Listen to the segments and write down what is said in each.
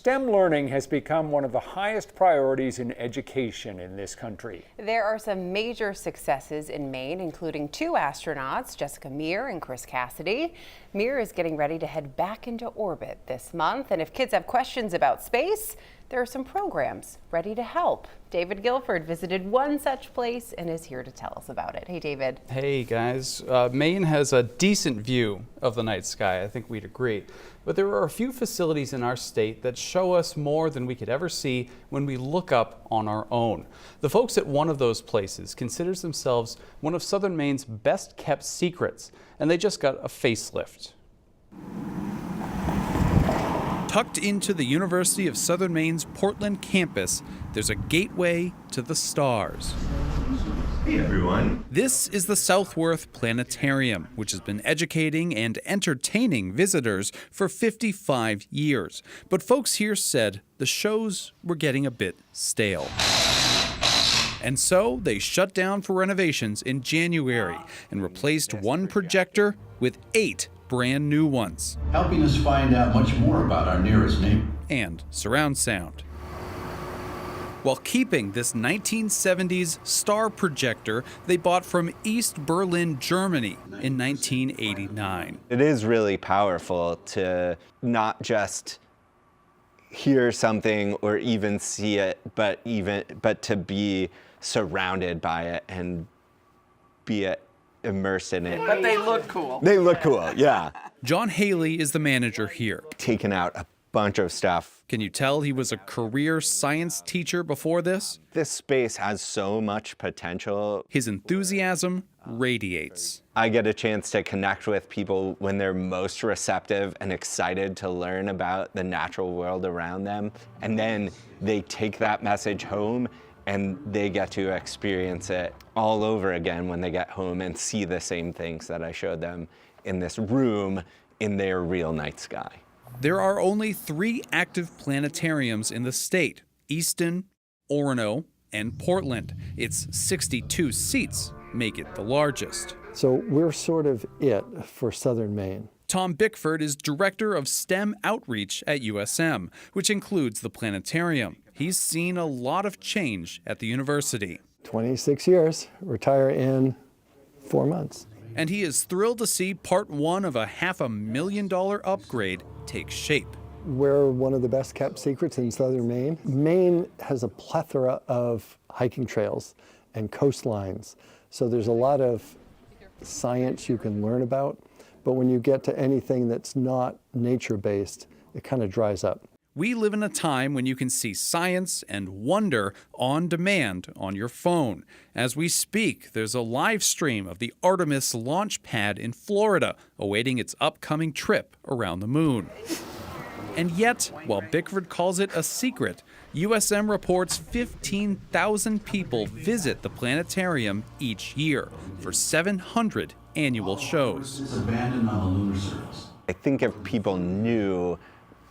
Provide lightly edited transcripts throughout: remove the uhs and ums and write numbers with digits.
STEM learning has become one of the highest priorities in education in this country. There are some major successes in Maine, including 2 astronauts, Jessica Meir and Chris Cassidy. Meir is getting ready to head back into orbit this month, and if kids have questions about space, there are some programs ready to help. David Guilford visited one such place and is here to tell us about it. Hey, David. Hey, guys. Maine has a decent view of the night sky. I think we'd agree. But there are a few facilities in our state that show us more than we could ever see when we look up on our own. The folks at one of those places considers themselves one of Southern Maine's best kept secrets, and they just got a facelift. Tucked into the University of Southern Maine's Portland campus, there's a gateway to the stars. Hey everyone. This is the Southworth Planetarium, which has been educating and entertaining visitors for 55 years. But folks here said the shows were getting a bit stale. And so they shut down for renovations in January and replaced one projector with 8 brand new ones. Helping us find out much more about our nearest neighbor. And surround sound. While keeping this 1970s star projector they bought from East Berlin, Germany in 1989. It is really powerful to not just hear something or even see it, but to be surrounded by it and be immersed in it. But they look cool. They look cool, yeah. John Haley is the manager here. Taking out a bunch of stuff. Can you tell he was a career science teacher before this? This space has so much potential. His enthusiasm radiates. I get a chance to connect with people when they're most receptive and excited to learn about the natural world around them. And then they take that message home and they get to experience it all over again when they get home and see the same things that I showed them in this room in their real night sky. There are only 3 active planetariums in the state: Easton, Orono, and Portland. Its 62 seats make it the largest. So we're sort of it for Southern Maine. Tom Bickford is director of STEM outreach at USM, which includes the planetarium. He's seen a lot of change at the university. 26 years, retire in 4 months. And he is thrilled to see part 1 of a $500,000 upgrade take shape. We're one of the best kept secrets in Southern Maine. Maine has a plethora of hiking trails and coastlines, so there's a lot of science you can learn about, but when you get to anything that's not nature-based, it kind of dries up. We live in a time when you can see science and wonder on demand on your phone. As we speak, there's a live stream of the Artemis launch pad in Florida, awaiting its upcoming trip around the moon. And yet, while Bickford calls it a secret, USM reports 15,000 people visit the planetarium each year for 700 annual shows. It's abandoned on the lunar surface. I think if people knew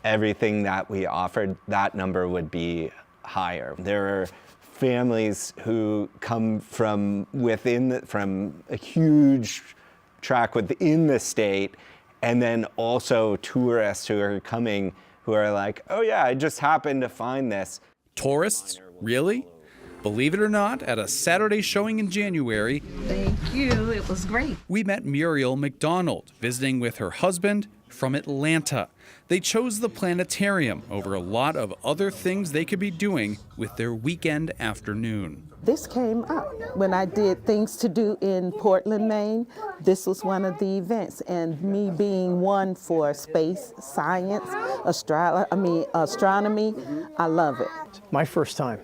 everything that we offered, that number would be higher. There are families who come from a huge tract within the state, and then also tourists who are coming who are like, oh yeah, I just happened to find this. Tourists? Really? Believe it or not, at a Saturday showing in January, Thank you. It was great. we met Muriel McDonald visiting with her husband from Atlanta. They chose the planetarium over a lot of other things they could be doing with their weekend afternoon. This came up when I did things to do in Portland, Maine. This was one of the events, and me being one for space, science, astronomy, I love it. My first time.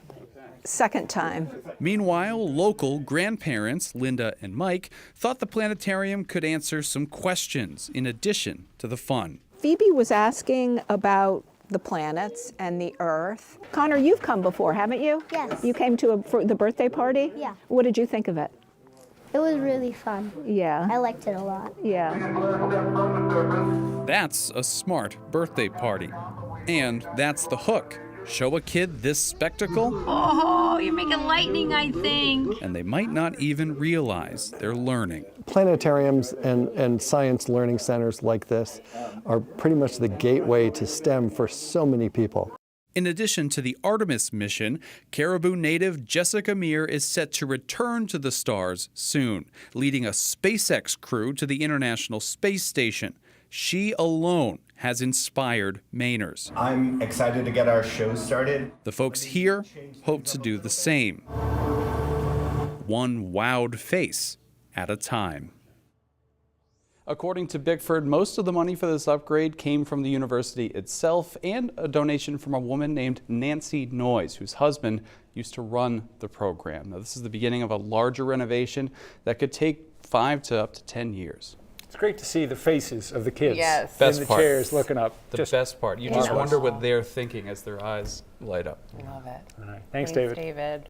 Second time. Meanwhile, local grandparents, Linda and Mike, thought the planetarium could answer some questions in addition to the fun. Phoebe was asking about the planets and the Earth. Connor, you've come before, haven't you? Yes. You came to for the birthday party? Yeah. What did you think of it? It was really fun. Yeah. I liked it a lot. Yeah. That's a smart birthday party. And that's the hook. Show a kid this spectacle, Oh, you're making lightning, I think. and they might not even realize they're learning. Planetariums and science learning centers like this are pretty much the gateway to STEM for so many people. In addition to the Artemis mission, Caribou native Jessica Meir is set to return to the stars soon, leading a SpaceX crew to the International Space Station. She alone has inspired Mainers. I'm excited to get our show started. The folks here hope to do the same, one wowed face at a time. According to Bickford, most of the money for this upgrade came from the university itself and a donation from a woman named Nancy Noyes, whose husband used to run the program. Now, this is the beginning of a larger renovation that could take 5 to up to 10 years. It's great to see the faces of the kids Yes. in the chairs looking up. The best part. You just wonder what they're thinking as their eyes light up. Love it. All right. Thanks, David. David.